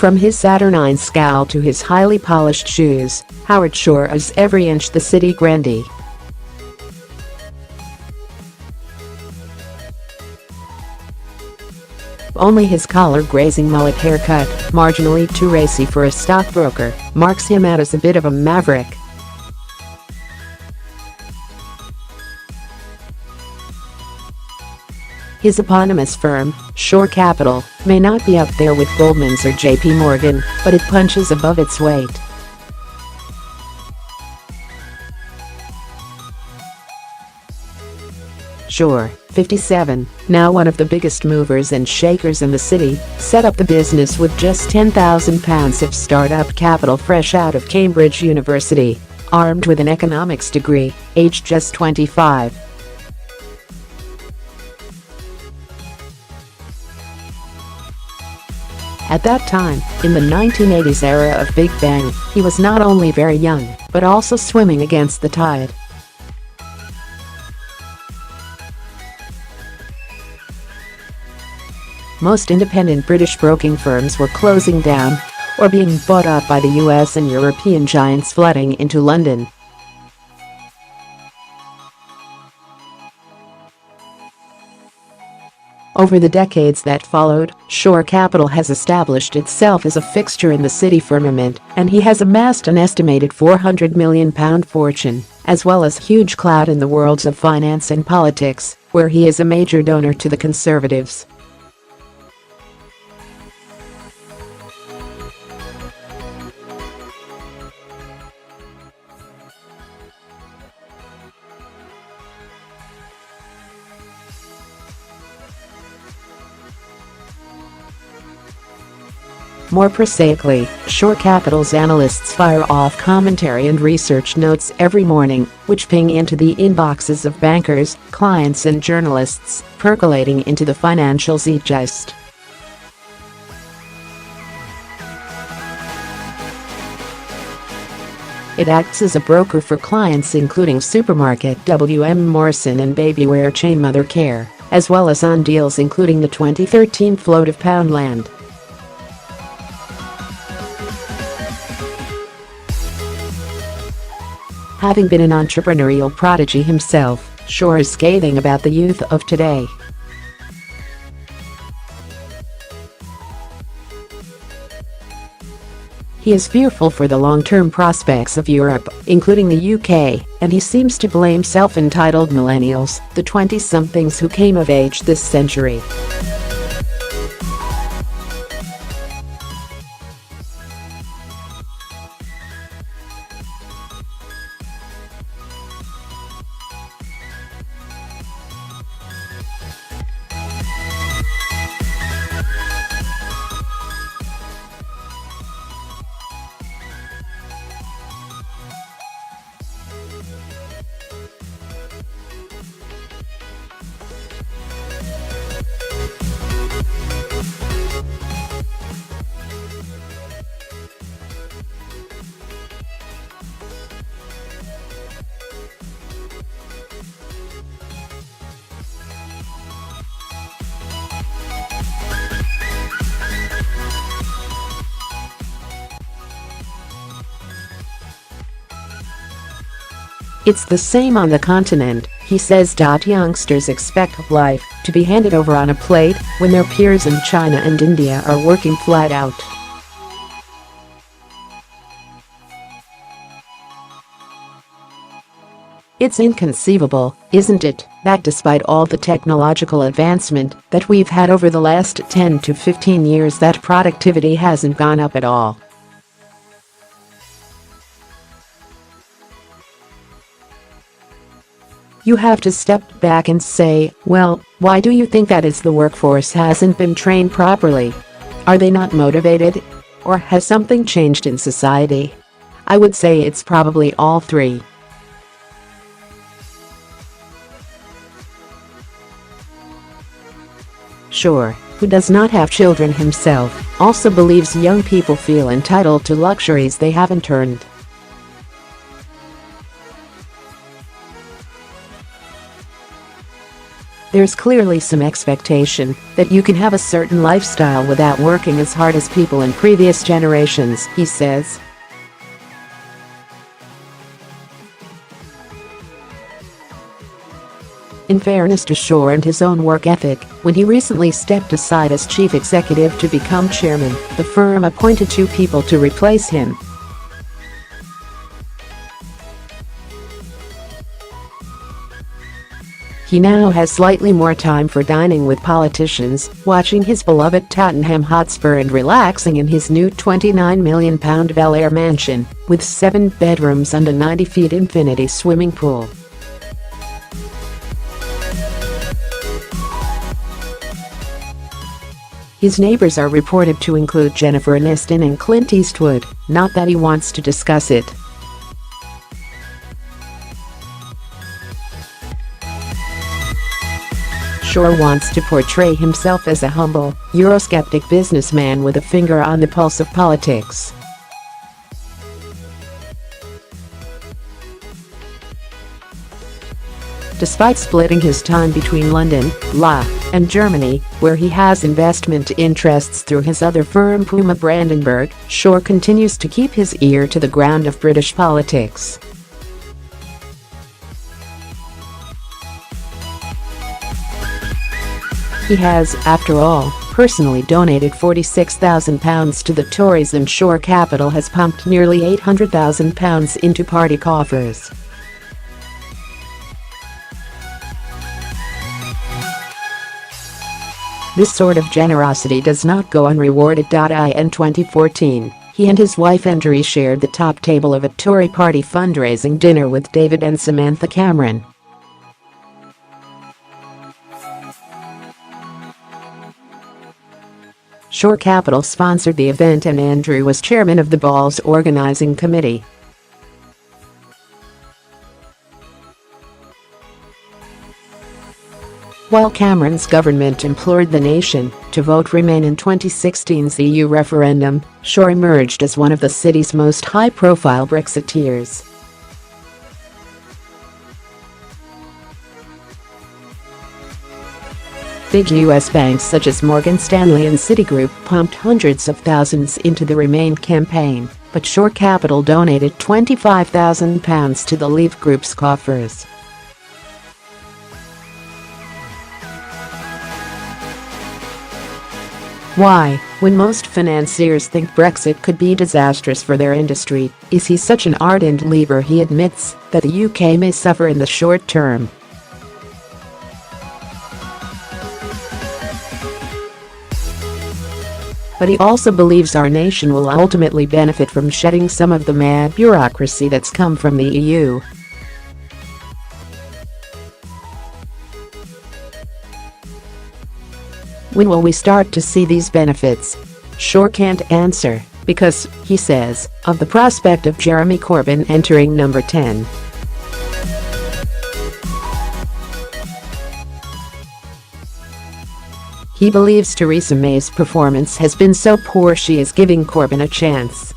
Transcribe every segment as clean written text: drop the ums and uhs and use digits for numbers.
From his saturnine scowl to his highly polished shoes, Howard Shore is every inch the city grandee. Only his collar-grazing mullet haircut, marginally too racy for a stockbroker, marks him out as a bit of a maverick. His eponymous firm, Shore Capital, may not be up there with Goldmans or JP Morgan, but it punches above its weight. Shore, 57, now one of the biggest movers and shakers in the city, set up the business with just £10,000 of start-up capital fresh out of Cambridge University, armed with an economics degree, aged just 25. At that time, in the 1980s era of Big Bang, he was not only very young, but also swimming against the tide. Most independent British broking firms were closing down or being bought up by the US and European giants flooding into London. Over the decades that followed, Shore Capital has established itself as a fixture in the city firmament, and he has amassed an estimated £400 million fortune, as well as huge clout in the worlds of finance and politics, where he is a major donor to the Conservatives. More prosaically, Shore Capital's analysts fire off commentary and research notes every morning, which ping into the inboxes of bankers, clients and journalists, percolating into the financial zeitgeist. It acts as a broker for clients including supermarket Wm Morrison and babywear chain Mother Care, as well as on deals including the 2013 float of Poundland. Having been an entrepreneurial prodigy himself, Shore is scathing about the youth of today. He is fearful for the long-term prospects of Europe, including the UK, and he seems to blame self-entitled millennials, the 20-somethings who came of age this century. It's the same on the continent, he says. Youngsters expect life to be handed over on a plate when their peers in China and India are working flat out. It's inconceivable, isn't it, that despite all the technological advancement that we've had over the last 10 to 15 years, that productivity hasn't gone up at all. You have to step back and say, well, why do you think that is? The workforce hasn't been trained properly? Are they not motivated? Or has something changed in society? I would say it's probably all three. Shore, who does not have children himself, also believes young people feel entitled to luxuries they haven't earned. There's clearly some expectation that you can have a certain lifestyle without working as hard as people in previous generations, he says. In fairness to Shore and his own work ethic, when he recently stepped aside as chief executive to become chairman, the firm appointed 2 people to replace him. He now has slightly more time for dining with politicians, watching his beloved Tottenham Hotspur and relaxing in his new £29 million Bel Air mansion, with 7 bedrooms and a 90-feet infinity swimming pool. His neighbors are reported to include Jennifer Aniston and Clint Eastwood, not that he wants to discuss it. Shore wants to portray himself as a humble, Eurosceptic businessman with a finger on the pulse of politics. Despite splitting his time between London, and Germany, where he has investment interests through his other firm Puma Brandenburg, Shore continues to keep his ear to the ground of British politics. He has, after all, personally donated £46,000 to the Tories, and Shore Capital has pumped nearly £800,000 into party coffers. This sort of generosity does not go unrewarded. In 2014, he and his wife Andrew shared the top table of a Tory party fundraising dinner with David and Samantha Cameron. Shore Capital sponsored the event and Andrew was chairman of the ball's organizing committee. While Cameron's government implored the nation to vote Remain in 2016's EU referendum, Shore emerged as one of the city's most high-profile Brexiteers. Big US banks such as Morgan Stanley and Citigroup pumped hundreds of thousands into the Remain campaign, but Shore Capital donated £25,000 to the Leave Group's coffers. Why, when most financiers think Brexit could be disastrous for their industry, is he such an ardent Leaver? He admits that the UK may suffer in the short term. But he also believes our nation will ultimately benefit from shedding some of the mad bureaucracy that's come from the EU. When will we start to see these benefits? Shore can't answer, because, he says, of the prospect of Jeremy Corbyn entering number 10. He believes Theresa May's performance has been so poor she is giving Corbyn a chance.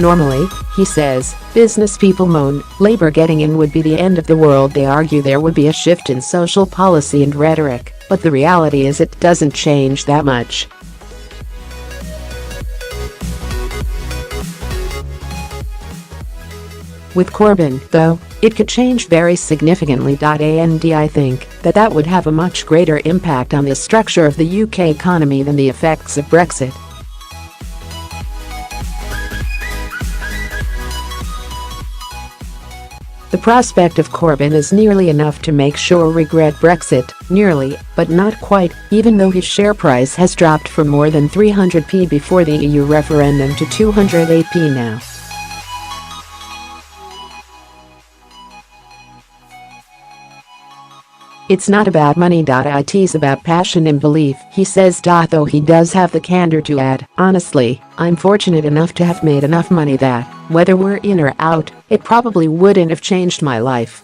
Normally, he says, business people moan Labour getting in would be the end of the world. They argue there would be a shift in social policy and rhetoric, but the reality is it doesn't change that much. With Corbyn, though, it could change very significantly. And I think that would have a much greater impact on the structure of the UK economy than the effects of Brexit. The prospect of Corbyn is nearly enough to make Shore regret Brexit, nearly, but not quite, even though his share price has dropped from more than 300p before the EU referendum to 208p now. It's not about money. It's about passion and belief, he says. Though he does have the candor to add, honestly, I'm fortunate enough to have made enough money that, whether we're in or out, it probably wouldn't have changed my life.